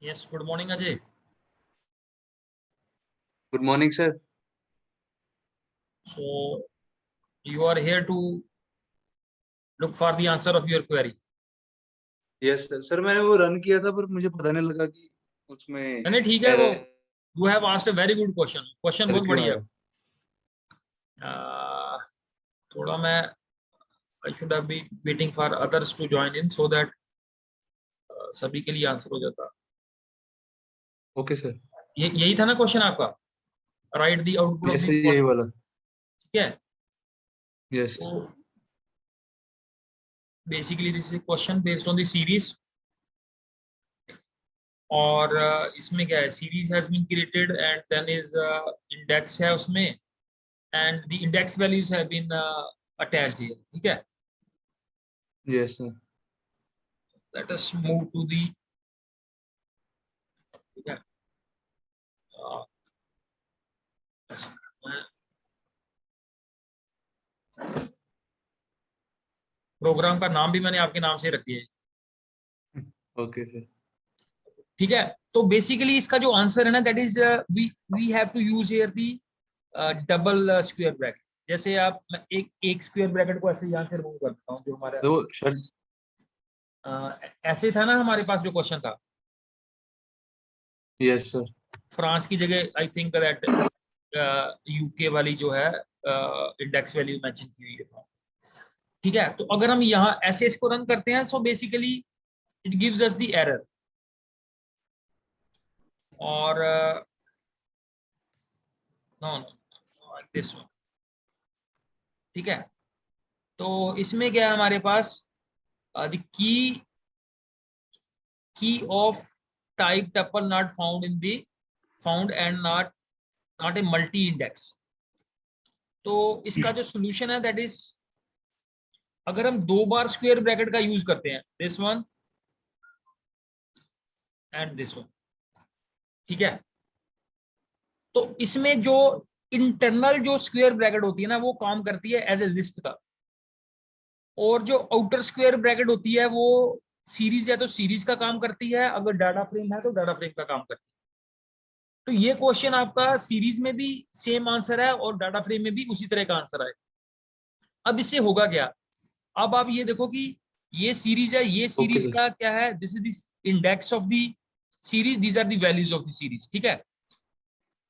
Yes, good morning, Ajay. Good morning, sir. So you are here to look for the answer of your query. Yes, sir. Sir मैंने वो run किया था पर मुझे पता नहीं लगा कि उसमें नहीं ठीक है, वो error you have asked a very good question. Question बहुत क्यों आ बढ़िया रहा है। है. थोड़ा मैं I should have be waiting for others to join in so that सभी के लिए आंसर हो जाता. Okay sir. ये यही था ना क्वेश्चन आपका? Right the output of yes the sir, यही वाला। ठीक है. यस। तो basically this is question based on the series. और इसमें क्या है, series has been created and then is index है उसमें and the index values have been attached here. ठीक है. Yes sir. Let us move to the ठीक है. प्रोग्राम का नाम भी मैंने आपके नाम से रख दिया है. Okay sir. ठीक है. तो बेसिकली इसका जो आंसर है ना, that is we have to use here the double square bracket. जैसे आप मैं एक स्क्वायर ब्रैकेट को ऐसे यहाँ से रिमूव कर देता हूँ जो हमारा तो सर ऐसे था ना हमारे पास जो क्वेश्चन था. Yes sir. फ्रांस की जगह आई थिंक दैट यूके वाली जो है इंडेक्स वैल्यू मेंशन की हुई है. ठीक है. तो अगर हम यहाँ ऐसे इसको रन करते हैं so basically it gives us the error. और नो नो दिस वन. ठीक है. तो इसमें क्या है हमारे पास the key of type tuple not found in the found and not a multi index. तो इसका जो सोल्यूशन है दैट इज, अगर हम दो बार स्क्वायर ब्रैकेट का यूज करते हैं, this one and this one. ठीक है. तो इसमें जो इंटरनल जो स्क्वायर ब्रैकेट होती है ना, वो काम करती है एज ए लिस्ट का. और जो आउटर स्क्वायर ब्रैकेट होती है वो सीरीज है तो सीरीज का काम करती है, अगर डाटा फ्रेम है तो डाटा फ्रेम का काम करती है. तो ये क्वेश्चन आपका सीरीज में भी सेम आंसर है और डाटा फ्रेम में भी उसी तरह का आंसर है. अब इससे होगा क्या, अब आप ये देखो कि ये सीरीज है, ये ओके सीरीज सर। का क्या है, this is this index of the series, these are the values of the series. ठीक है.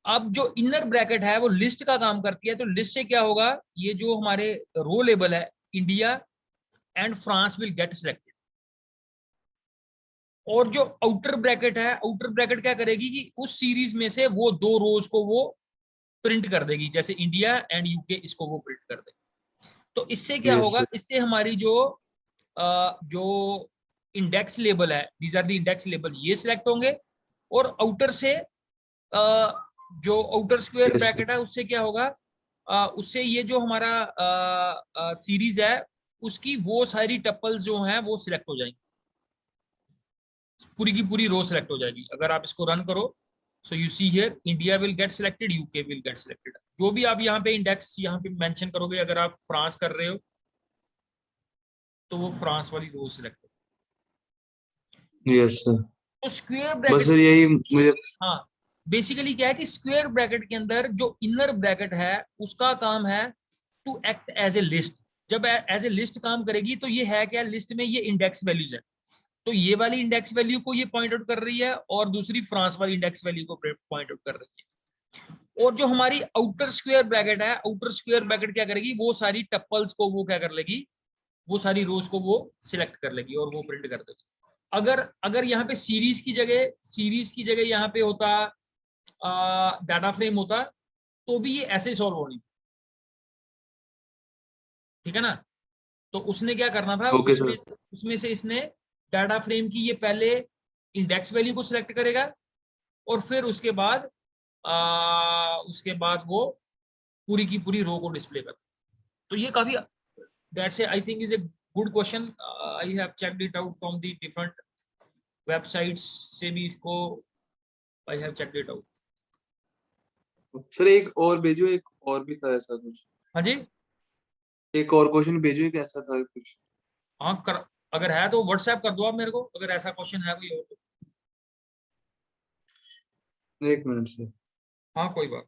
अब जो इनर ब्रैकेट है वो लिस्ट का काम करती है. तो लिस्ट से क्या होगा, ये जो हमारे रो लेबल है, India and France will get selected. और जो आउटर ब्रैकेट है, आउटर ब्रैकेट क्या करेगी कि उस सीरीज में से वो दो रोज को वो प्रिंट कर देगी, जैसे इंडिया एंड यूके इसको वो प्रिंट कर देगी. तो इससे क्या यस होगा, सर। इससे हमारी जो इंडेक्स लेबल है, these are the index label, ये सिलेक्ट होंगे. और आउटर से जो outer square yes sir. Bracket है उससे क्या होगा, उससे ये जो हमारा सीरीज है उसकी वो सारी टपल्स जो हैं वो सिलेक्ट हो जाएंगी, पूरी की पूरी रो सिलेक्ट हो जाएगी. अगर आप इसको रन करो, so you see here India will get selected, UK will get selected. जो भी आप यहाँ पे इंडेक्स यहाँ पे मेंशन करोगे, अगर आप फ्रांस कर रहे हो तो वो फ्रांस वाली रो सिलेक्ट हो. Yes sir. तो स्क्वायर बस ब्रैकेट, सर यही मुझे। हाँ, बेसिकली क्या है कि स्क्वायर ब्रैकेट के अंदर जो इनर ब्रैकेट है उसका काम है to act as a list. जब एज ए लिस्ट काम करेगी तो ये है क्या, लिस्ट में ये इंडेक्स वैल्यूज है. तो ये वाली इंडेक्स वैल्यू को ये पॉइंट आउट कर रही है और दूसरी फ्रांस वाली इंडेक्स वैल्यू को पॉइंट आउट कर रही है. और जो हमारी आउटर स्क्वायर ब्रैकेट है, आउटर स्क्वायर ब्रैकेट क्या करेगी, वो सारी टप्पल्स को वो क्या कर लेगी, वो सारी रोज को वो सिलेक्ट कर लेगी और वो प्रिंट कर देगी. अगर अगर यहाँ पे सीरीज की जगह यहाँ पे होता डाटा फ्रेम होता, तो भी ये ऐसे सॉल्व होनी. ठीक है ना. तो उसने क्या करना था, ओके उसमें सर। उसमें से इसने डाटा फ्रेम की ये पहले इंडेक्स वैल्यू को सिलेक्ट करेगा और फिर उसके बाद वो पूरी की पूरी रो को डिस्प्ले कर. तो ये काफी, that's I think is a good question. I have checked it out from the different websites से भी इसको I have checked it out. Sir एक और भेजो, एक और भी था ऐसा कुछ। हाँ जी. एक और क्वेश्चन भेजो, एक ऐसा था कुछ। हाँ कर, अगर है तो व्हाट्सएप कर दो आप मेरे को, अगर ऐसा क्वेश्चन है कोई और तो. एक मिनट से। हाँ कोई बात।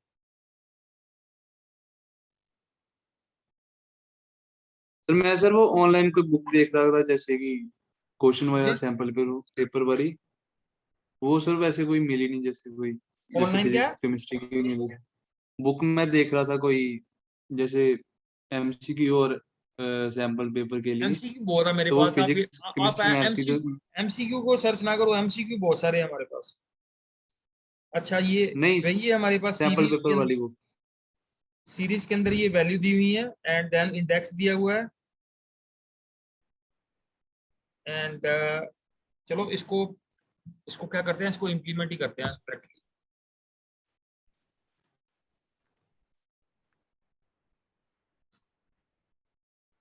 सर मैं सर वो ऑनलाइन कोई बुक देख रहा था, जैसे कि क्वेश्चन वाया ये सैंपल पेपर वाली, वो सर वैसे कोई मिली नहीं, जैसे कोई, जैसे ऑनलाइन क्या फिजिक्स है? केमिस्ट्री की मिली बुक मैं देख रहा था कोई, जैसे एमसीक्यू और सैंपल पेपर के लिए। एमसीक्यू बहुत है मेरे तो वो पास। फिजिक्स आप केमिस्ट्री मैथ की तो एमसीक्यू को सर्च ना करो, एमसीक्यू बहुत सारे हैं हमारे पास। अच्छा ये नहीं, वही है हमारे पास सैंपल पेपर वाली बुक। सीरीज के अंदर ये वैल्यू दी हुई है एंड देन इंडेक्स दिया हुआ है। एंड चलो इसको इसको क्या करते हैं, इसको इम्प्लीमेंट ही करते हैं directly.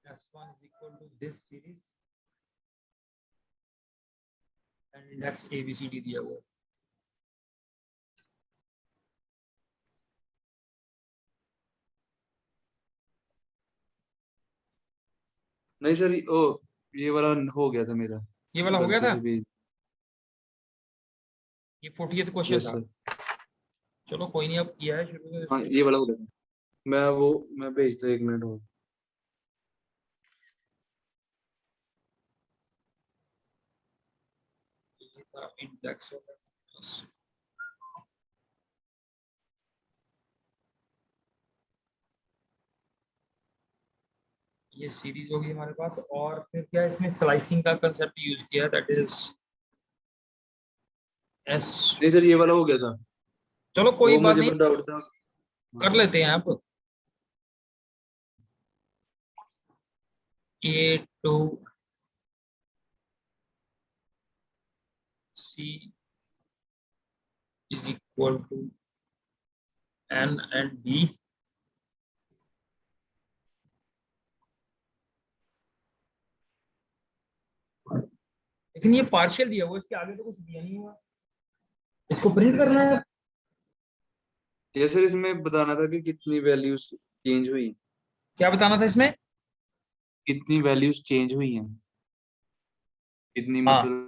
S1 is equal to this series and index ABCD दिया हुआ है। नहीं सर, ओ ये वाला हो गया था मेरा, ये वाला हो गया गलती था। से भी। ये 40th क्वेश्चन यस था। सर। चलो कोई नहीं, अब किया है शुरू में हाँ इसको। ये वाला हो गया था। मैं भेजता हूँ, एक मिनट हो। इंडेक्स होगा। ये सीरीज होगी हमारे पास, और फिर क्या इसमें स्लाइसिंग का कंसेप्ट यूज किया, दैट इज एस। नहीं सर, ये वाला हो गया था। चलो कोई वो बात मुझे नहीं, बस डाउट था। कर लेते हैं आप। A to C is equal to N and B। लेकिन ये पार्शियल दिया हुआ है, इसके आगे तो कुछ दिया नहीं हुआ। इसको प्रिंट करना है। ये सर इसमें बताना था कि कितनी वैल्यूज चेंज हुई, क्या बताना था इसमें? कितनी वैल्यूज चेंज हुई हैं, कितनी हाँ, मतलब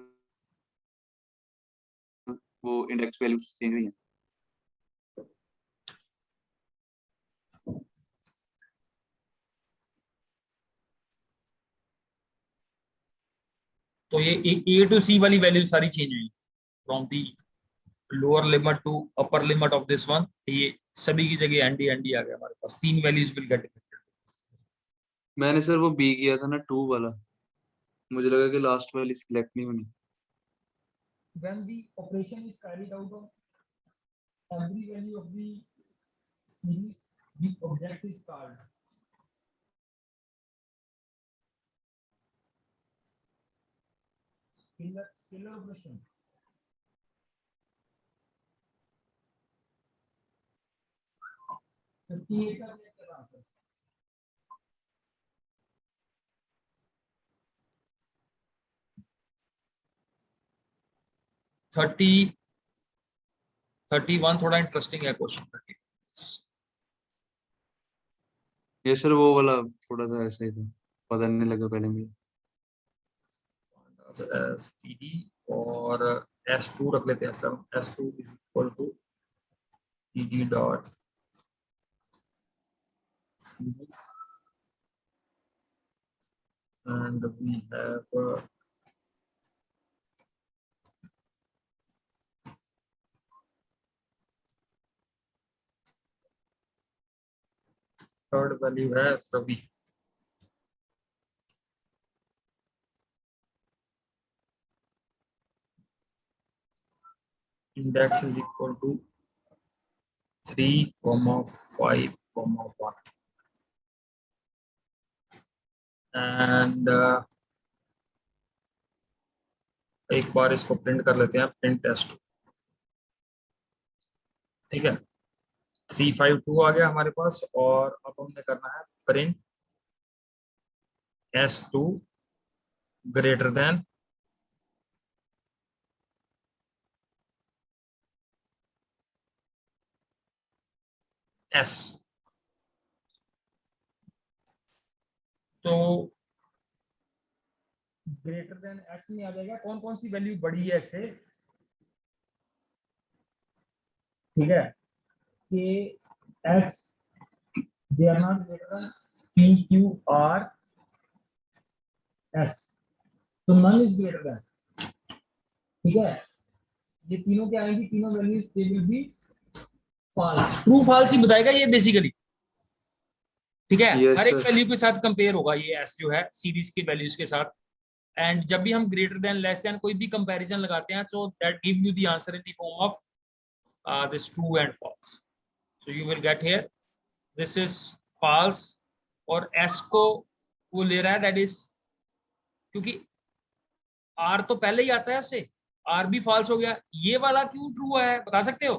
वो इंडेक्स वैल्यूज चेंज हुई हैं। तो ये A to C वाली वैल्यू सारी चेंज हुई from the lower limit to upper limit of this one. ये सभी की जगह एनडी आ गया हमारे पास, तीन वैल्यूज विल गेट इफेक्टेड। मैंने सर वो बी किया था ना, 2 वाला, मुझे लगा कि लास्ट वाली सिलेक्ट नहीं होनी। When the operation is carried out on every value of the series, the object is called scalar operation। 58 का क्या आंसर? 31 थोड़ा इंटरेस्टिंग है क्वेश्चन 30। ये सर वो वाला थोड़ा सा ऐसा ही था, पता नहीं लगा पहले मुझे। SPD और S2 रख लेते हैं इसका। S2 is equal to PD dot and we have third value है Ravi. Index is equal to 3,5,1 and एक बार इसको प्रिंट कर लेते हैं, प्रिंट टेस्ट। ठीक है, 352 आ गया हमारे पास, और अब हमने करना है print S2 greater than S। तो ग्रेटर देन S में आ जाएगा कौन कौन सी वैल्यू बड़ी है इससे। ठीक है, कि S they are not greater than P Q R S, तो नन इज ग्रेटर देन, ठीक है, ये तीनों क्या आएंगी, तीनों values they will be false, true false ही बताएगा ये बेसिकली, ठीक है, यस हर एक सर। वैल्यू के साथ कंपेयर होगा ये एस जो है सीरीज की वैल्यूज के साथ। एंड जब भी हम ग्रेटर देन लेस देन कोई भी कंपैरिजन लगाते हैं तो that give you the answer in the form of this true and false, so you will get here this is false, और एस को वो ले रहा है दैट इज, क्योंकि आर तो पहले ही आता है उससे, आर भी फॉल्स हो गया, ये वाला क्यों ट्रू है बता सकते हो?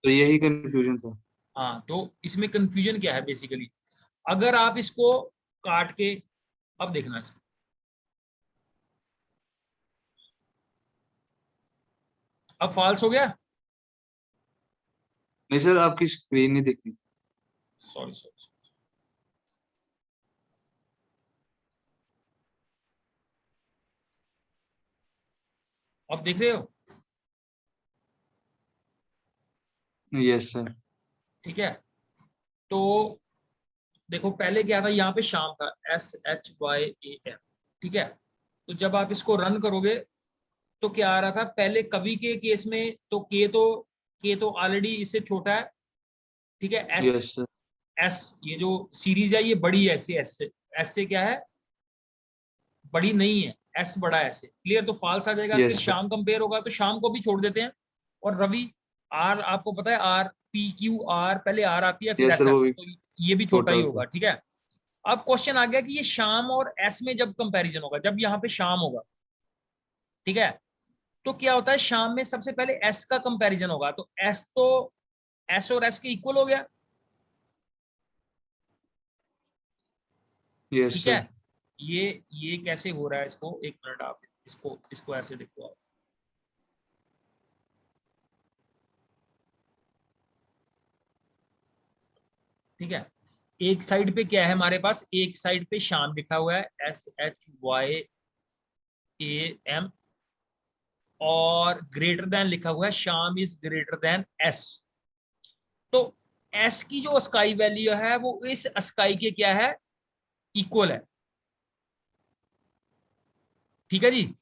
तो यही कंफ्यूजन था। हाँ, तो इसमें कंफ्यूजन क्या है बेसिकली, अगर आप इसको काट के, अब देखना इसको, अब फॉल्स हो गया, नहीं सर, आपकी स्क्रीन नहीं दिख रही। सॉरी सॉरी, अब देख रहे हो? Yes sir. ठीक है, तो देखो पहले क्या था, यहाँ पे शाम था SHYAM, ठीक है, तो जब आप इसको रन करोगे तो क्या आ रहा था, पहले कवि के केस में तो के तो ऑलरेडी इससे छोटा है, ठीक है, एस यस सर। एस ये जो सीरीज है ये बड़ी है एस से क्या है, बड़ी नहीं है, एस बड़ा है एस, क्लियर, तो फॉल्स आ जाएगा, फिर यस सर। शाम कंपेयर होगा तो शाम को भी छोड़ देते हैं, और रवि, आर आपको पता है आर पी क्यू आर, पहले आर आती है फिर यस एस सर, वो आती है, भी तो ये भी छोटा छोटा ही होता होगा, है। ठीक है। अब क्वेश्चन आ गया कि ये शाम और एस में जब कंपैरिजन होगा, जब यहाँ पे शाम होगा, ठीक है, तो क्या होता है, शाम में सबसे पहले एस का कंपैरिजन होगा, तो एस और एस के इक्वल हो गया, यस ठीक है, सर। ये कैसे हो रहा है, इसको एक मिनट, आप इसको ऐसे देखो आप, ठीक है, एक साइड पे क्या है हमारे पास, एक साइड पे शाम लिखा हुआ है SHYAM, और ग्रेटर देन लिखा हुआ है शाम इज ग्रेटर देन एस, तो एस की जो स्काई वैल्यू है वो इस स्काई के क्या है, इक्वल है, ठीक है जी,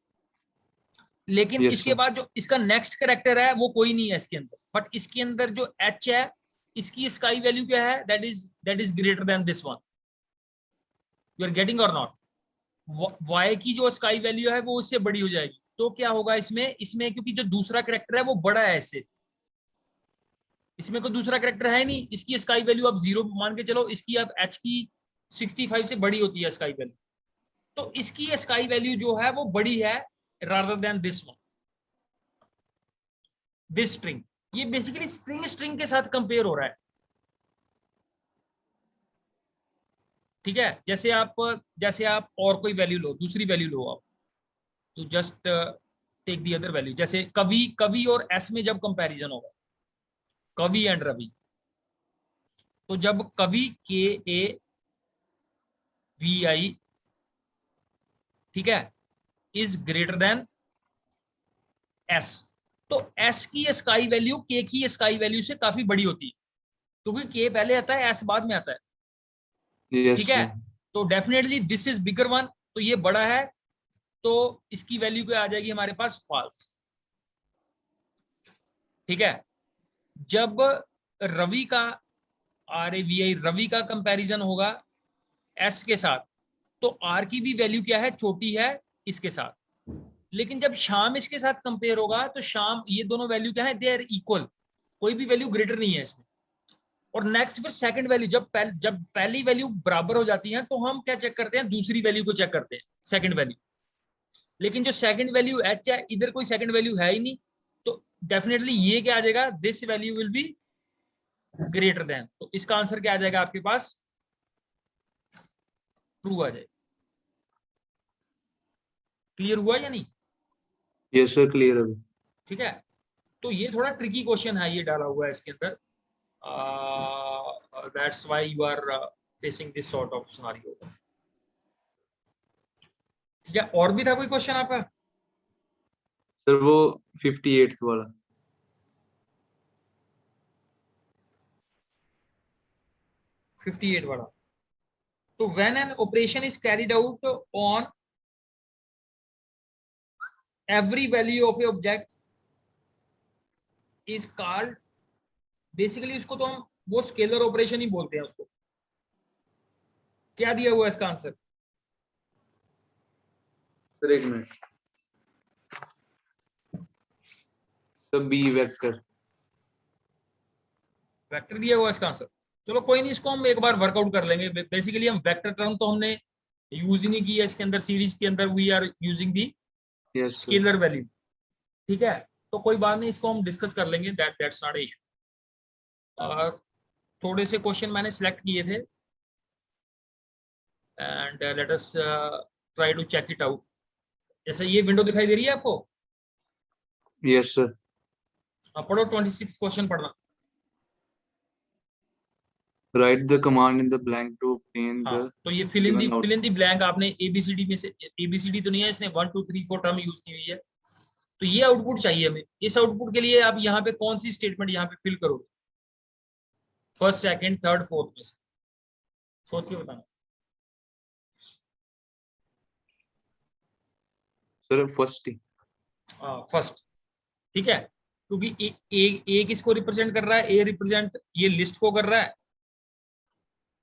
लेकिन यस इसके सर। बाद जो इसका नेक्स्ट करेक्टर है वो कोई नहीं है इसके अंदर, बट इसके अंदर जो एच है इसकी स्काई वैल्यू क्या है, that is greater than this one, you are getting और नॉट, वाई की जो स्काई वैल्यू है वो उससे बड़ी हो जाएगी, तो क्या होगा इसमें इसमें क्योंकि जो दूसरा करेक्टर है वो बड़ा है इससे, इसमें कोई दूसरा करेक्टर है नहीं, इसकी स्काई वैल्यू अब 0 मान के चलो, इसकी अब एच की 65 से बड़ी होती है स्काई वैल्यू, तो इसकी स्काई वैल्यू जो है वो बड़ी है rather than this one, this string, ये बेसिकली स्ट्रिंग स्ट्रिंग के साथ कंपेयर हो रहा है, ठीक है, जैसे आप और कोई वैल्यू लो, दूसरी वैल्यू लो आप, तो just take the other value, जैसे कवि कवि और एस में जब कंपैरिजन होगा, कवि एंड रवि, तो जब कवि KAVI, ठीक है, इज ग्रेटर देन एस, तो एस की स्काई वैल्यू के की स्काई वैल्यू से काफी बड़ी होती है, क्योंकि के पहले आता है एस बाद में आता है, यस ठीक है, सर। तो definitely this is bigger one, तो ये बड़ा है, तो इसकी वैल्यू क्या आ जाएगी हमारे पास, फॉल्स, ठीक है, जब रवि का RAVI रवि का कंपैरिजन होगा एस के साथ, तो आर की भी वैल्यू क्या है, छोटी है इसके साथ, लेकिन जब शाम इसके साथ कंपेयर होगा तो शाम, ये दोनों वैल्यू क्या है, दे आर इक्वल, कोई भी वैल्यू ग्रेटर नहीं है इसमें, और नेक्स्ट फिर सेकंड वैल्यू, जब पहली वैल्यू बराबर हो जाती है तो हम क्या चेक करते हैं, दूसरी वैल्यू को चेक करते हैं, सेकंड वैल्यू, लेकिन जो सेकंड वैल्यू एच है, इधर कोई सेकंड वैल्यू है ही नहीं, तो डेफिनेटली ये क्या आ जाएगा, this value will be greater than, तो इसका आंसर क्या आ जाएगा आपके पास, ट्रू आ जाएगा, क्लियर हुआ या नहीं? यस सर, क्लियर अभी। ठीक है, तो ये थोड़ा ट्रिकी क्वेश्चन है, ये डाला हुआ है इसके अंदर, that's why you are facing this sort of scenario, ठीक है, और भी था कोई क्वेश्चन आपका? सर वो 58th वाला। 58 वाला। तो when an operation is carried out on every value of A object is called, basically उसको तो हम वो स्केलर ऑपरेशन ही बोलते हैं उसको। क्या दिया हुआ है इसका आंसर? सर एक मिनट, तो बी वेक्टर। वेक्टर दिया हुआ है इसका आंसर। चलो कोई नहीं, इसको हम एक बार वर्कआउट कर लेंगे। बेसिकली हम वेक्टर टर्म तो हमने यूज ही नहीं किया इसके अंदर, सीरीज के अंदर we are using the yes sir. Scalar value. ठीक है, तो कोई बात नहीं, इसको हम डिस्कस कर लेंगे, दैट्स नॉट इशू। थोड़े से क्वेश्चन मैंने सिलेक्ट किए थे and let us try to check it out. जैसे ये विंडो दिखाई दे रही है आपको? Yes sir. पढ़ो 26 क्वेश्चन पढ़ना। Write the command in the blank to obtain हाँ, द तो ये fill in the given blank आपने एबीसीडी में से, एबीसीडी तो नहीं है इसने, 1 2 3 4 टर्म यूज की हुई है। तो ये आउटपुट चाहिए हमें। इस आउटपुट के लिए आप यहाँ पे कौन सी स्टेटमेंट यहाँ पे फिल करोगे? फर्स्ट, सेकंड, थर्ड, फोर्थ में से सोच के बताना। सर फर्स्ट ही। फर्स्ट, ठीक है, क्योंकि ए किसको रिप्रेजेंट कर रहा है? ए रिप्रेजेंट ये लिस्ट को कर रहा है,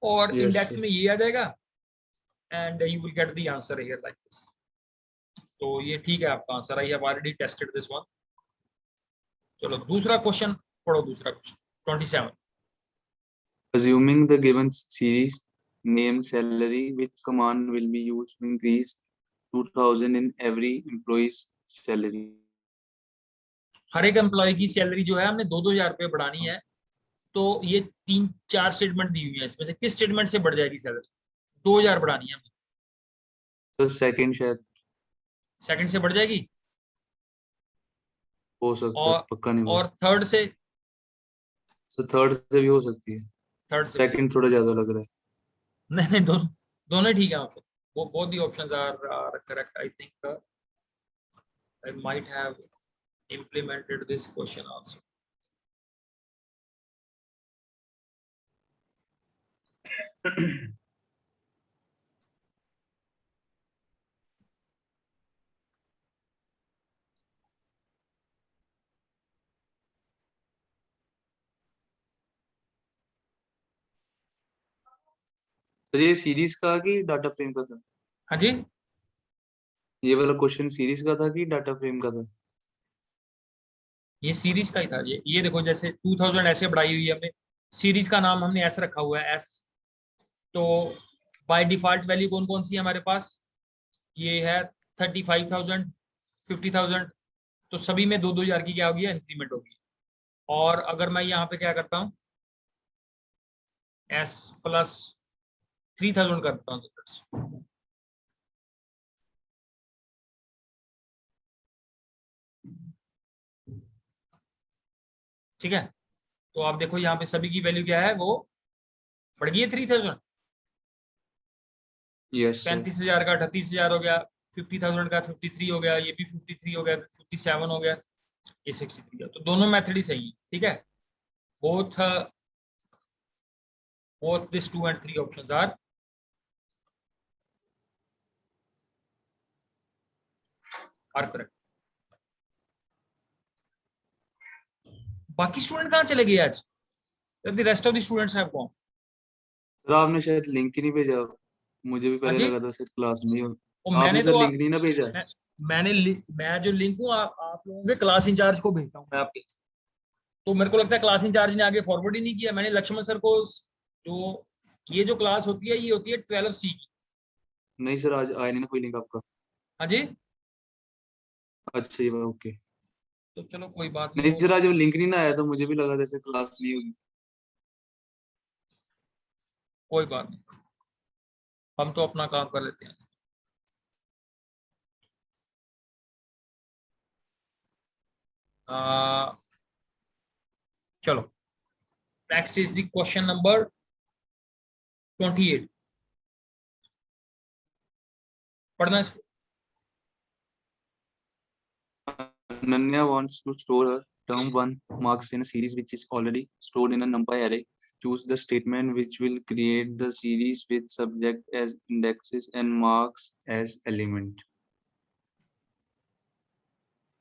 और यस इंडेक्स सर। में ये आ जाएगा and you will gate the answer here like this. तो ये ठीक है आपका answer. I have already tested this one. चलो दूसरा क्वेश्चन पढ़ो, दूसरा question 27। Assuming the given series name salary, which command will be used to increase 2000 in every employee's salary? हर एक एम्प्लॉय की सैलरी जो है हमने 2-2 हजार रुपये बढ़ानी है। तो ये 3-4 स्टेटमेंट दी हुई है, इसमें से किस स्टेटमेंट से बढ़ जाएगी सैलरी? 2 हजार बढ़ानी है हमें, तो सेकंड शायद सेकंड से बढ़ जाएगी, हो सकता है, और पक्का नहीं और बोल। थर्ड से, तो थर्ड से भी हो सकती है। थर्ड से भी। सेकंड थोड़ा ज्यादा लग रहा है। नहीं नहीं, दोनों दोनों ठीक है आंसर। वो both the options are correct. I think I might have implemented this question also. तो ये सीरीज का कि डाटा फ्रेम का था? हाँ जी, ये वाला क्वेश्चन सीरीज का था कि डाटा फ्रेम का था? ये सीरीज का ही था। ये देखो, जैसे 2000 ऐसे बढ़ाई हुई है हमने, सीरीज का नाम हमने ऐसे रखा हुआ है एस। तो बाय डिफॉल्ट वैल्यू कौन कौन सी है हमारे पास? ये है 35,000, 50,000। तो सभी में 2-2 हजार की क्या होगी? इंक्रीमेंट होगी। और अगर मैं यहाँ पे क्या करता हूँ, एस प्लस 3000 कर देता हूँ, ठीक है। तो आप देखो यहाँ पे सभी की वैल्यू क्या है, वो बढ़ गई है 3000। Yes sir. 35,000 का 38,000 हो गया, 50,000 का 53 हो गया, ये भी 53 हो गया, 57 हो गया, ये 63 है। तो दोनों मेथड ही सही है, ठीक है। Both both this 2 and 3 options are correct. बाकी स्टूडेंट कहाँ चले गए आज? The rest of the students have gone. Sir आपने शायद लिंक ही नहीं भेजा। मुझे भी हाँ पहले जी, लगा था शायद क्लास में ही हो। और आपने मैंने सर तो लिंक नहीं ना भेजा? मैं, मैं जो लिंक हूँ आप लोगों के क्लास इंचार्ज को भेजता हूँ मैं आपके। तो मेरे को लगता है क्लास इंचार्ज ने आगे फॉरवर्ड ही नहीं किया। मैंने लक्ष्मण सर को, जो ये जो क्लास होती है, ये होती है 12C की। नहीं सर, आज आया नहीं ना कोई लिंक आपका। हाँ जी, अच्छा ये ओके। तो चलो कोई बात नहीं, नहीं वो सर, आज वो लिंक नहीं ना आया तो मुझे भी लगा जैसे क्लास नहीं होगी। कोई बात नहीं, हम तो अपना काम कर लेते हैं। चलो next is the question number 28। पढ़ना इसको। Ananya wants to store her term 1 marks in a series which is already stored in a NumPy array. choose the statement which will create the series with subject as indexes and marks as element.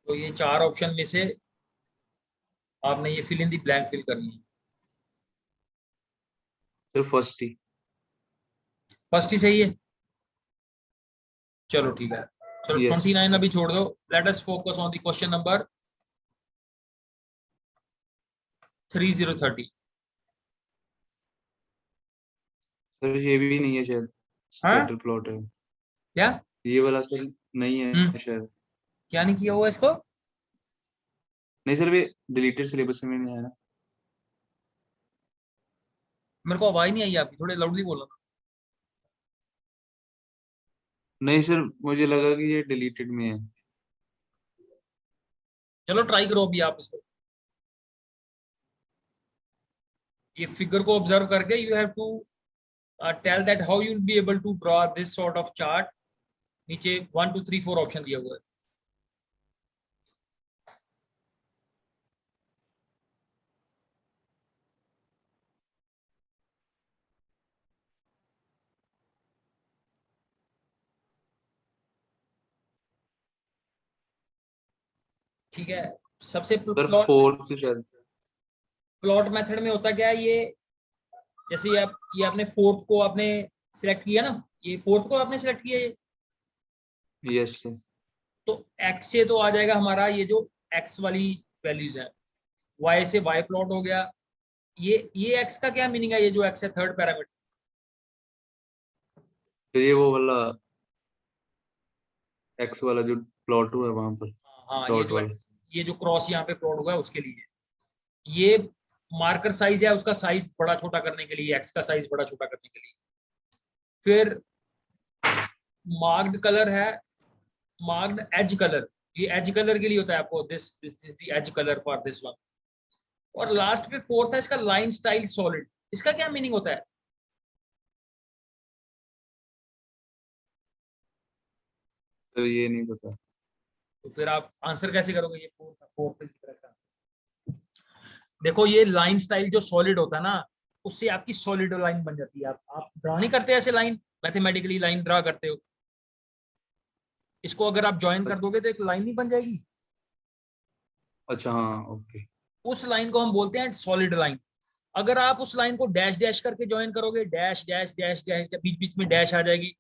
तो ये चार option में से आपने ये fill in the blank fill करनी है। Sir first ही। फर्स्ट ही सही है, चलो ठीक है। चलो Yes, 29 sir. अभी छोड़ दो। Let us focus on the question number 3030। Sir ये भी नहीं है शायद, हाँ स्कैटर प्लॉट है क्या? ये वाला सर, नहीं है शायद। क्या नहीं किया हुआ इसको? नहीं सर, वे डिलीटेड सिलेबस में नहीं है ना। मेरे को आवाज नहीं आई आपकी, थोड़े लाउडली बोलो। नहीं सर, मुझे लगा कि ये डिलीटेड में है। चलो ट्राई करो अभी आप इसको, ये फिगर को ऑब्जर्व करके you have to tell that how you will be able to draw this sort of chart. नीचे 1 2 3 4 ऑप्शन दिया हुआ है। ठीक है, सबसे सर प्लॉट फोर्थ शायद। प्लॉट मेथड में होता क्या है, ये जैसे ये आपने फोर्थ को आपने सिलेक्ट किया ना, ये फोर्थ को आपने सिलेक्ट किया ये, यस सर। तो एक्स से तो आ जाएगा हमारा ये जो एक्स वाली वैल्यूज है, वाई से वाई प्लॉट हो गया। ये एक्स का क्या मीनिंग है, ये जो एक्स है थर्ड पैरामीटर। फिर ये वो वाला एक्स वाला जो प्लॉट हुआ है वहां पर, हाँ डॉट वाला। ये जो क्रॉस यहाँ पे प्लॉट हुआ है उसके लिए ये मार्कर साइज है, उसका साइज बड़ा छोटा करने के लिए, एक्स का साइज बड़ा छोटा करने के लिए। फिर मार्क्ड कलर है, मार्क्ड एज कलर, ये एज कलर के लिए होता है आपको, this this is the edge colour for this one. और लास्ट पे फोर्थ है इसका लाइन स्टाइल सॉलिड, इसका क्या मीनिंग होता है? तो ये नहीं पता। तो फिर आप आंसर कैसे करोगे? ये फोर्थ फोर्थ का देखो, ये लाइन स्टाइल जो सॉलिड होता है ना, उससे आपकी सॉलिड लाइन बन जाती है। आप ड्रा नहीं करते ऐसे लाइन, मैथमेटिकली लाइन ड्रा करते हो, इसको अगर आप ज्वाइन कर दोगे तो एक लाइन नहीं बन जाएगी? अच्छा हाँ, ओके। उस लाइन को हम बोलते हैं सॉलिड लाइन। अगर आप उस लाइन को डैश डैश करके ज्वाइन करोगे, डैश डैश डैश डैश, बीच बीच में डैश आ जाएगी,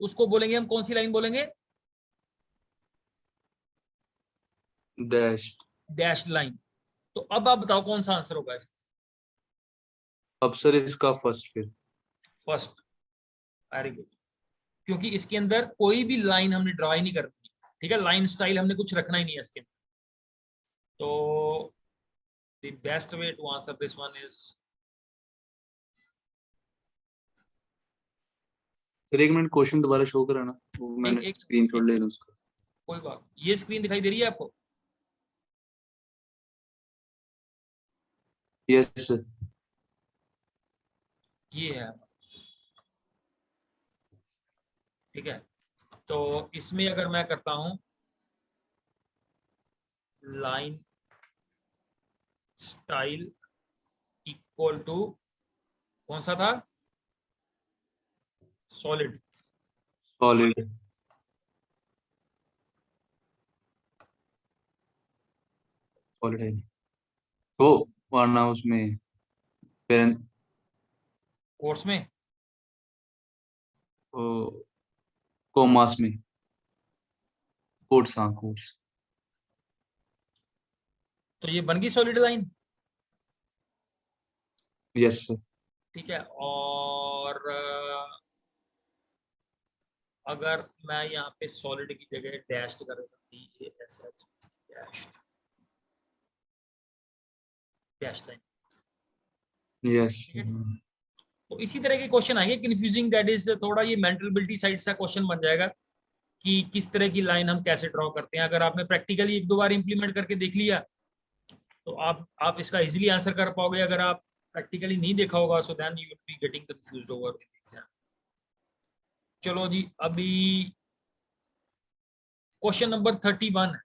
उसको बोलेंगे हम, कौन सी लाइन बोलेंगे? डैश। Dash line. तो अब आप बताओ कौन सा आंसर होगा इसका? अब सर इसका फर्स्ट फिर। First, very good. क्योंकि इसके अंदर कोई भी लाइन हमने ड्रा ही नहीं करनी, ठीक है, लाइन स्टाइल हमने कुछ रखना ही नहीं है इसके अंदर। तो the best way to answer this one is, sir एक मिनट, क्वेश्चन दोबारा शो कराना, वो मैंने एक स्क्रीनशॉट ले लूं उसका। कोई बात, ये स्क्रीन दिखाई दे रही है आपको? Yes sir. ये है, ठीक है। तो इसमें अगर मैं करता हूं लाइन स्टाइल इक्वल टू, कौन सा था? सॉलिड। सॉलिड। सॉलिड है वो, वरना उसमें पेरेंट कोर्स में कोमास में कोर्स, हाँ कोर्स। तो ये बन गई सॉलिड लाइन, यस सर। ठीक है। और अगर मैं यहाँ पे सॉलिड की जगह डैश कर देता, डैश डैश लाइन, यस। ठीक है। तो इसी तरह के क्वेश्चन आएंगे कंफ्यूजिंग, दैट इज थोड़ा ये मेंटलिबिलिटी साइड से क्वेश्चन बन जाएगा कि किस तरह की लाइन हम कैसे ड्रॉ करते हैं। अगर आपने प्रैक्टिकली एक दो बार इंप्लीमेंट करके देख लिया तो आप इसका इजीली आंसर कर पाओगे। अगर आप प्रैक्टिकली नहीं देखा होगा so then you will be getting confused over exam. चलो जी, अभी क्वेश्चन नंबर 31 है।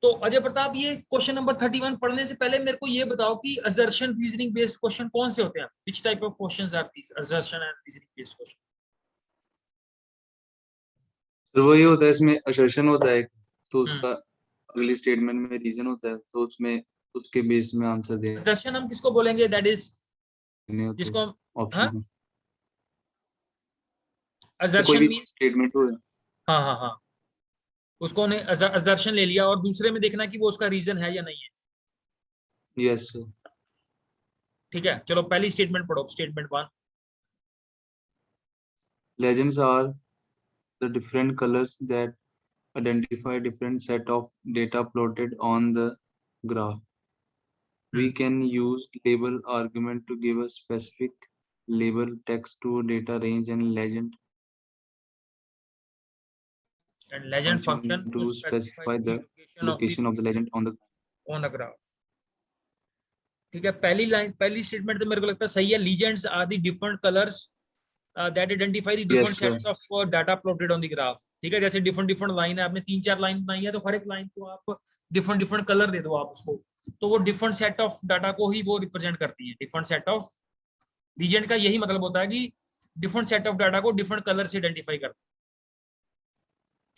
तो अजय प्रताप, ये क्वेश्चन नंबर 31 पढ़ने से पहले मेरे को ये बताओ कि असर्शन रीजनिंग बेस्ड क्वेश्चन कौन से होते हैं? Which type of questions are these assertion and reasoning based question? तो वही होता है, इसमें असर्शन होता है तो उसका अगली स्टेटमेंट में रीजन होता है, तो उसमें उसके बेस में आंसर असर्शन हम किसको बोलेंगे? दैट इज देने होते जिसको हैं हम, हाँ, ऑप्शन में। तो कोई असर्शन भी मींस, स्टेटमेंट हो। हाँ हाँ हाँ, उसको ने असर्शन ले लिया और दूसरे में देखना कि वो उसका रीजन है या नहीं है। Yes sir. ठीक है, चलो पहली स्टेटमेंट पढ़ो, statement 1। Legends are the different colors that identify different set of data plotted on the graph. We can use label argument to give a specific label text to data range and legend and legend function function to to specify specify the the location location of the legend on the graph. ठीक है, पहली line, पहली statement तो मेरे को लगता है सही है। Legends are the different colours that identify the different Yes sir. Sets of data plotted on the graph. ठीक है, जैसे डिफरेंट डिफरेंट लाइन है, आपने 3-4 लाइन बनाई है, तो हर एक लाइन को आप डिफरेंट डिफरेंट कलर दे दो आप उसको, तो वो डिफरेंट सेट ऑफ डाटा को ही वो रिप्रेजेंट करती है। डिफरेंट सेट ऑफ लीजेंड का यही मतलब होता है कि डिफरेंट सेट ऑफ डाटा को डिफरेंट कलर से आइडेंटिफाई करते हैं।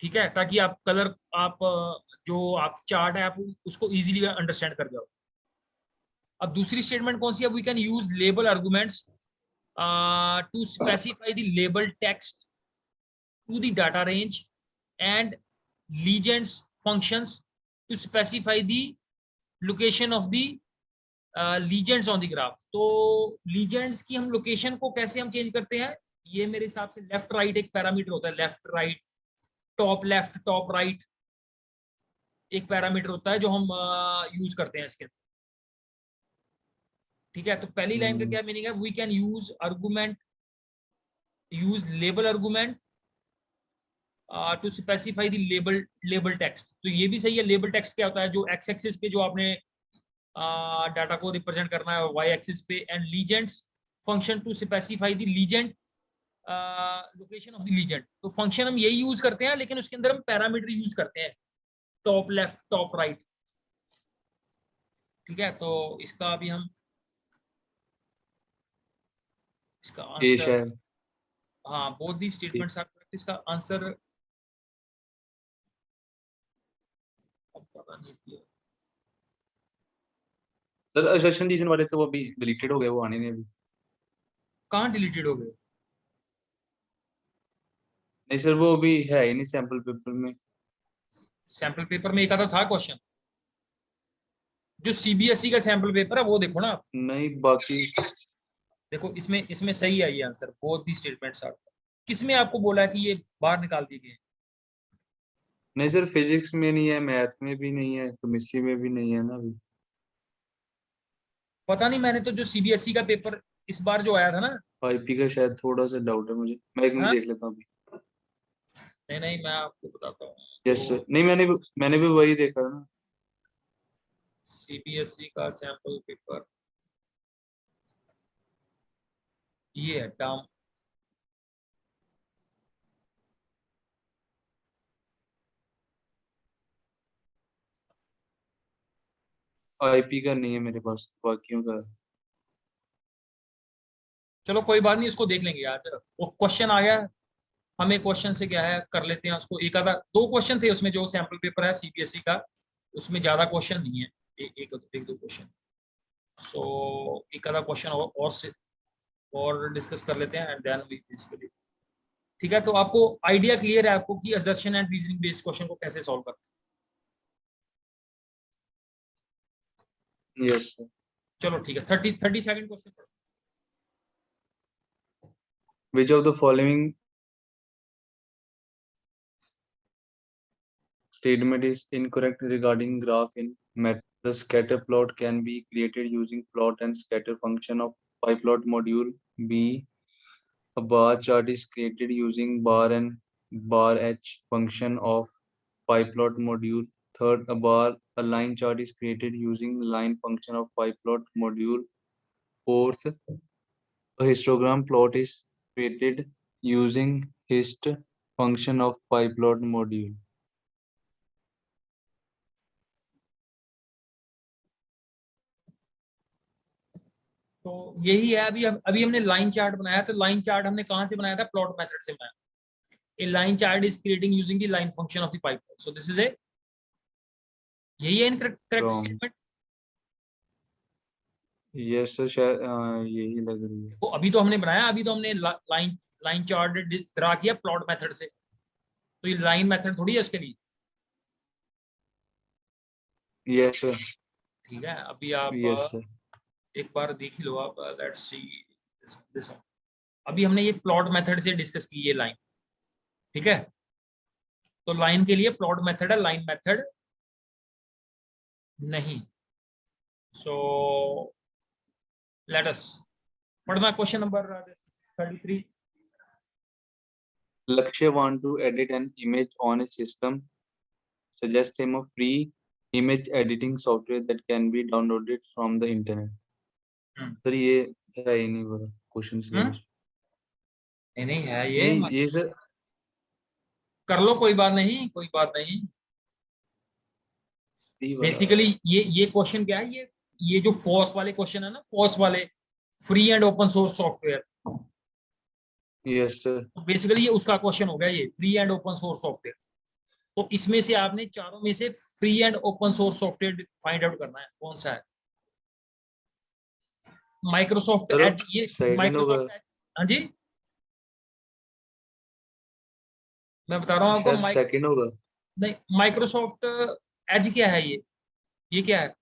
ठीक है, ताकि आप कलर, आप जो आप चार्ट है आप उसको इजीली अंडरस्टैंड कर जाओ। अब दूसरी स्टेटमेंट कौन सी है? We can use label arguments to specify the label text to the data range and legends functions to specify the location of the legends on the graph। तो legends की हम लोकेशन को कैसे हम चेंज करते हैं? ये मेरे हिसाब से लेफ्ट राइट एक पैरामीटर होता है, left right, top left, top right, एक पैरामीटर होता है जो हम यूज करते हैं इसके। ठीक है, तो पहली लाइन का क्या मीनिंग है? We can use argument, use label argument to specify the label text. तो ये भी सही है। लेबल टेक्स्ट क्या होता है? जो एक्स एक्सिस पे जो आपने डाटा को रिप्रेजेंट करना है, वाई एक्सिस पे। And legends function to specify the legend, location of the legend. तो फंक्शन हम यही यूज करते हैं, लेकिन उसके अंदर हम पैरामीटर यूज करते हैं, टॉप लेफ्ट, टॉप राइट। ठीक है, तो इसका अभी हम इसका पेश आंसर, है। हाँ, both the statements are correct. इसका आंसर पता नहीं, सर असर्शन रीजन वाले तो वो अभी डिलीटेड हो गए, वो आने नहीं अभी। कहाँ डिलीटेड हो गए? नहीं सर, वो अभी है ही नहीं सैंपल पेपर में। सैंपल पेपर में एक आधा था क्वेश्चन। जो सीबीएसई का सैंपल पेपर है वो देखो ना आप। नहीं बाकी। देखो इसमें इसमें सही है ये answer, both the statements are. किसमें आपको बोला है कि ये बाहर निकाल दिए गए? नहीं सर, फिजिक्स में नहीं है, मैथ में भी नहीं है, केमिस्ट्री में भी नहीं है ना अभी। पता नहीं, मैंने तो जो सीबीएसई का पेपर इस बार जो आया था ना। आईपी का शायद थोड़ा सा डाउट है मुझे, मैं 1 मिनट हाँ, देख लेता हूँ अभी। नहीं नहीं, मैं आपको बताता हूँ। यस सर, तो नहीं मैंने भी वही देखा ना। सीबीएसई का सैंपल पेपर ये है, टर्म। आईपी का नहीं है मेरे पास, बाकियों का है। चलो कोई बात नहीं, इसको देख लेंगे आज। वो क्वेश्चन आ गया, हमें क्वेश्चन से क्या है, कर लेते हैं उसको। एक आधा दो क्वेश्चन थे उसमें, जो सैंपल पेपर है सीबीएसई का, उसमें ज्यादा क्वेश्चन नहीं है, एक दो क्वेश्चन। सो एक आधा क्वेश्चन और से और डिस्कस कर लेते हैं, एंड देन वी बेसिकली। ठीक है, तो आपको आइडिया क्लियर है आपको कि assertion and reasoning based question को कैसे सॉल्व करते हैं? Yes sir. चलो ठीक है, 30 सेकंड क्वेश्चन पढ़ो। Which of the following statement is incorrect regarding graph in math? The scatter plot can be created using plot and scatter function of pyplot module. B. A bar chart is created using bar and bar h function of pyplot module. Third, a line chart is created using line function of pyplot module. Fourth, a histogram plot is created using hist function of pyplot module. तो यही है। अभी हमने line chart बनाया, तो line chart हमने कहाँ से बनाया था? प्लॉट मेथड से बनाया। A line chart is creating using the line function of the pipeline. So this is a, यही है correct from statement। yes sir, शायद यही लग रही है। तो अभी तो हमने बनाया, अभी तो हमने लाइन लाइन चार्ट ड्रा किया प्लॉट मेथड से, तो ये लाइन मेथड थोड़ी है उसके लिए। Yes sir. ठीक है, अभी आप यस सर। एक बार देख ही लो आप। Let's see this. अभी हमने ये प्लॉट मेथड से डिस्कस की ये लाइन। ठीक है, तो लाइन के लिए प्लॉट मेथड है, लाइन मेथड नहीं। सो लेट अस पढ़ना question number 33। Lakshay want to edit an image on a system. Suggest him a free image editing software that can be downloaded from the internet. Sir ये है ही नहीं बोला question से। नहीं नहीं है ये, ये सर कर लो, कोई बात नहीं, कोई बात नहीं। बेसिकली ये क्वेश्चन क्या है? ये जो फॉस वाले क्वेश्चन है ना, फॉस वाले, free and open source software, yes sir. तो बेसिकली ये उसका क्वेश्चन हो गया, ये free and open source software. तो इसमें से आपने चारों में से free and open source software find out करना है कौन सा है। माइक्रोसॉफ्ट एज, ये सेकंड होगा माइक्रोसॉफ्ट, हाँ जी, मैं बता रहा हूँ आपको। शायद सेकंड होगा। नहीं, माइक्रोसॉफ्ट एज क्या है? ये क्या है?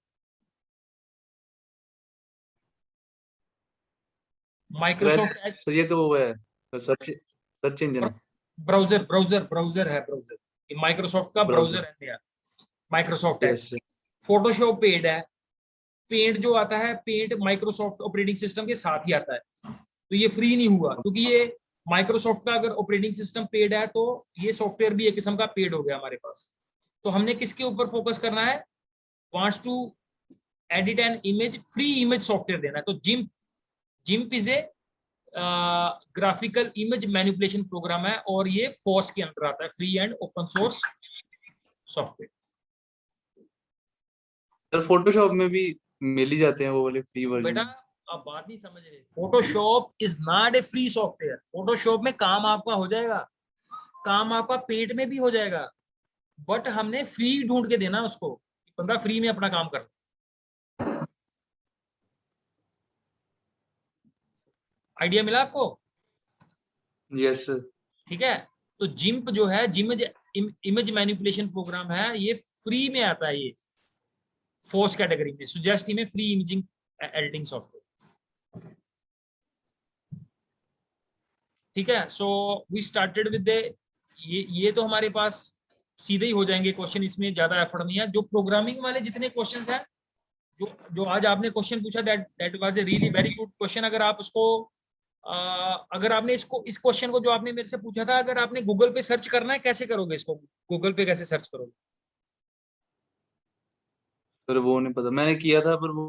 माइक्रोसॉफ्ट एज सर ये तो वो है सर्च सर्च इंजन है। ब्राउजर, ब्राउजर है, ब्राउजर। ये माइक्रोसॉफ्ट का ब्राउजर है Microsoft Edge. Yes sir. Photoshop paid है। पेंट जो आता है, पेंट माइक्रोसॉफ्ट ऑपरेटिंग सिस्टम के साथ ही आता है, तो ये फ्री नहीं हुआ, क्योंकि ये माइक्रोसॉफ्ट का अगर ऑपरेटिंग सिस्टम पेड है तो ये सॉफ्टवेयर भी एक किस्म का पेड हो गया हमारे पास। तो हमने किसके ऊपर फोकस करना है? Wants to edit an image, free image software देना है। तो GIMP is a graphical image manipulation program है, और ये फोर्स के अंदर आता है, free and open source software. Sir Photoshop में भी मिल ही जाते हैं वो वाले फ्री बेटा वर्जन। आप बात नहीं समझ रहे, Photoshop is not a free software. Photoshop में काम आपका हो जाएगा, काम आपका पेड में भी हो जाएगा, बट हमने फ्री ढूंढ के देना उसको, बंदा फ्री में अपना काम कर। आइडिया मिला आपको? Yes sir. ठीक है, तो जिम्प जो है, जिमेज इमेज मैनिपुलेशन प्रोग्राम है, ये फ्री में आता है, ये फोर्स कैटेगरी में, सुजेस्ट में फ्री इमेजिंग एडिटिंग सॉफ्टवेयर। ठीक है, सो वी स्टार्टेड विद ये तो हमारे पास सीधे ही हो जाएंगे क्वेश्चन, इसमें ज्यादा एफर्ट नहीं है। जो प्रोग्रामिंग वाले जितने क्वेश्चंस हैं, जो जो आज आपने क्वेश्चन पूछा, that was a really very good question. अगर आप उसको अगर आपने इस क्वेश्चन को जो आपने मेरे से पूछा था, अगर आपने गूगल पे सर्च करना है, कैसे करोगे इसको? गूगल पे कैसे सर्च करोगे? सर वो नहीं पता, मैंने किया था पर वो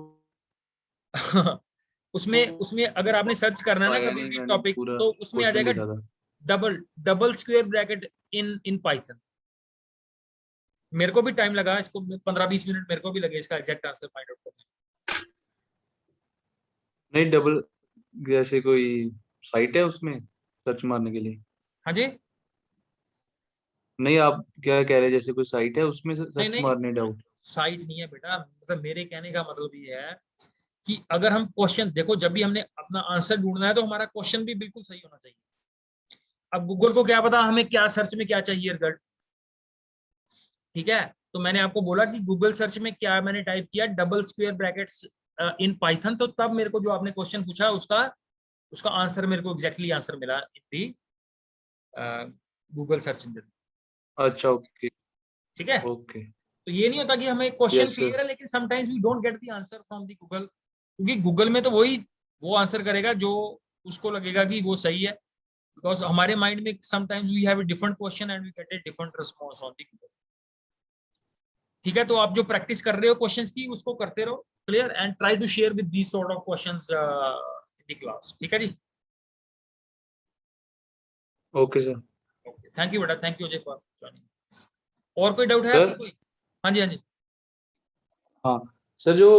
उसमें उसमें अगर आपने सर्च करना है ना आया कभी नहीं, भी मैंने टॉपिक, पूरा तो उसमें आ क्वेश्चन जाएगा देखा था। Double double square bracket in Python. मेरे को भी टाइम लगा इसको, 15-20 मिनट मेरे को भी लगे इसका एग्जैक्ट आंसर फाइंड आउट करने। नहीं डबल जैसे कोई साइट है उसमें सर्च मारने के लिए? हाँ जी, नहीं आप क्या कह रहे हैं, जैसे कोई साइट है उसमें नहीं सर्च नहीं, मारने डाउट? साइट नहीं है बेटा, मतलब मेरे कहने का मतलब ये है कि अगर हम क्वेश्चन देखो, जब भी हमने अपना आंसर ढूंढना है, तो हमारा क्वेश्चन भी बिल्कुल सही होना चाहिए। अब गूगल को क्या पता हमें क्या सर्च में क्या चाहिए रिजल्ट। ठीक है, तो मैंने आपको बोला कि गूगल सर्च में क्या मैंने टाइप किया, double square brackets in Python, तो तब मेरे को जो आपने क्वेश्चन पूछा उसका उसका आंसर मेरे को एग्जैक्टली आंसर मिला इन दी गूगल सर्च इंजन। अच्छा ओके। ठीक है, ओके। तो ये नहीं होता कि हमें क्वेश्चन यस क्लियर सर। है, लेकिन sometimes we don't get the answer from the Google, क्योंकि गूगल में तो वही वो आंसर करेगा जो उसको लगेगा कि वो सही है, बिकॉज हमारे माइंड में sometimes we have a different question and we get a different response on the Google. ठीक है, तो आप जो प्रैक्टिस कर रहे हो क्वेश्चंस की, उसको करते रहो clear, and try to share with these sort of questions in the class. ठीक है जी, okay sir. Okay, thank you बेटा, thank you Ajay for joining. और कोई डाउट है आपकी सर कोई? हाँ जी, हाँ जी। हाँ सर जो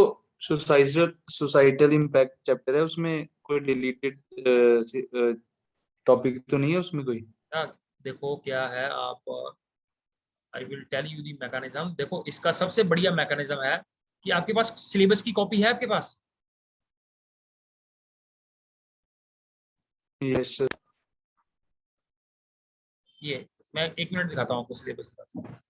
सोसाइटल इम्पैक्ट चैप्टर है, उसमें कोई डिलीटेड टॉपिक तो नहीं है उसमें कोई? देखो क्या है, आप I will tell you the mechanism. देखो इसका सबसे बढ़िया मैकेनिज्म है कि आपके पास सिलेबस की कॉपी है आपके पास। Yes sir. ये मैं 1 मिनट दिखाता हूँ आपको सिलेबस का।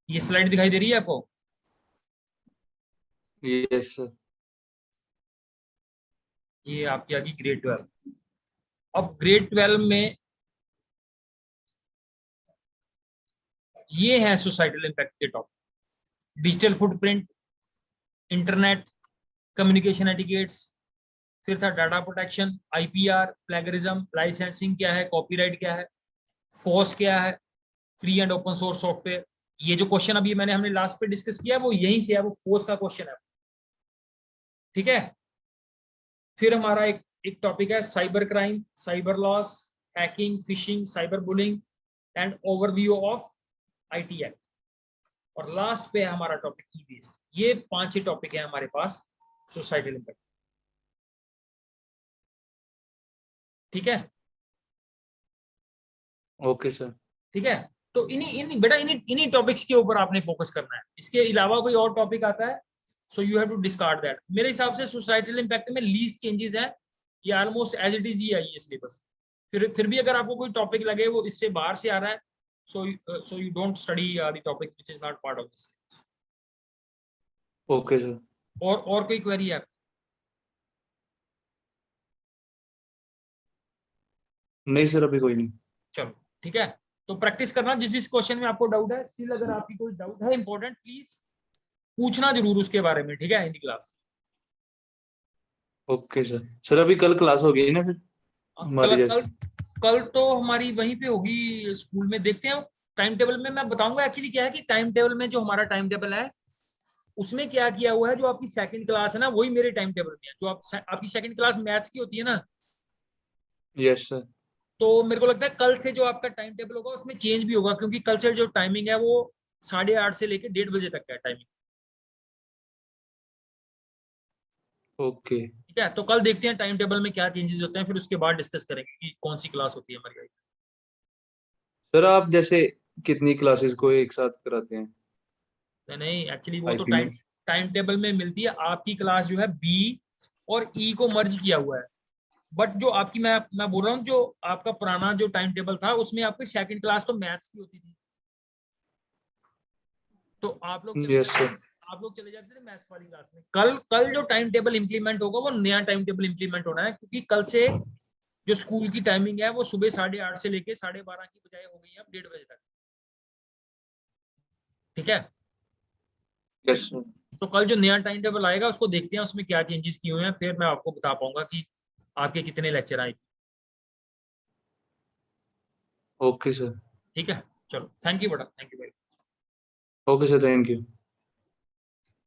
ये स्लाइड दिखाई दे रही है आपको? Yes sir. ये आपकी आ गई ग्रेड 12। अब ग्रेड 12 में ये है सोसाइटल इम्पैक्ट के topic: digital footprint, internet, communication etiquettes, फिर था data protection, IPR, plagiarism, licensing क्या है, कॉपीराइट क्या है, फोर्स क्या है, free and open source software. ये जो क्वेश्चन अभी हमने लास्ट पे डिस्कस किया वो यहीं से है, वो फोर्स का क्वेश्चन है। ठीक है। फिर हमारा एक टॉपिक है cyber crime, cyber loss, hacking, fishing, cyber bullying and overview of IT act. और लास्ट पे हमारा टॉपिक ई वेस्ट। ये 5 ही टॉपिक है हमारे पास सोसाइटल इम्पैक्ट। ठीक है। Okay sir. ठीक है। तो इन्हीं टॉपिक्स के ऊपर आपने फोकस करना है। इसके अलावा कोई और टॉपिक आता है so you have to discard that. मेरे हिसाब से सोसाइटल इम्पैक्ट में लीस्ट चेंजेस है, ये ऑलमोस्ट एज इट इज ही आई है सिलेबस। फिर भी अगर आपको कोई टॉपिक लगे वो इससे बाहर से आ रहा है, so you don't study the topic which is not part of this. Okay sir. और कोई क्वेरी है? नहीं सर, अभी कोई नहीं। चलो ठीक है। तो प्रैक्टिस करना, जिस क्वेश्चन में आपको डाउट है। स्टिल अगर आपकी कोई डाउट है इंपॉर्टेंट, प्लीज पूछना जरूर उसके बारे में। ठीक है, in class. Okay sir. Sir अभी कल क्लास होगी ना फिर कल हमारी कल जैसे? कल तो हमारी वहीं पे होगी स्कूल में, देखते हैं। टाइम टेबल में मैं बताऊंगा। एक्चुअली क्या है कि टाइम टेबल में जो हमारा टाइम टेबल है उसमें क्या किया हुआ है, जो आपकी सेकंड क्लास है ना वही मेरे टाइम टेबल में है। जो आपकी सेकंड क्लास मैथ्स की होती है ना, यस सर। तो मेरे को लगता है कल से जो आपका टाइम टेबल होगा उसमें चेंज भी होगा, क्योंकि कल से जो टाइमिंग है वो 8:30 से लेकर 1:30 बजे तक का है टाइमिंग। ओके ठीक है। तो कल देखते हैं टाइम टेबल में क्या चेंजेस होते हैं, फिर उसके बाद डिस्कस करेंगे कि कौन सी क्लास होती है हमारी। सर। आप जैसे कितनी क्लासेस को एक साथ कराते हैं नहीं, एक्चुअली वो तो आईपी में? टाइम टाइम टेबल में मिलती है। आपकी क्लास जो है बी और ई को मर्ज किया हुआ है। बट जो आपकी मैं बोल रहा हूँ, जो आपका पुराना जो टाइम टेबल था उसमें आपकी सेकंड क्लास तो मैथ्स की होती थी। तो यस सर। आप लोग चले जाते थे मैथ्स वाली क्लास में। कल कल जो टाइम टेबल इंप्लीमेंट होगा वो नया टाइम टेबल इंप्लीमेंट होना है, क्योंकि कल से जो स्कूल की टाइमिंग है वो सुबह 8:30 से लेके 12:30 की बजाय हो गई है अब 1:30 बजे तक। ठीक है। Yes sir. तो कल जो नया टाइम टेबल आएगा उसको देखते हैं उसमें क्या चेंजेस किए हुए हैं, फिर मैं आपको बता पाऊंगा कि आपके कितने लेक्चर आए। Okay sir. ठीक है। चलो, थैंक यू बेटा, थैंक यू भाई। Okay sir, thank you.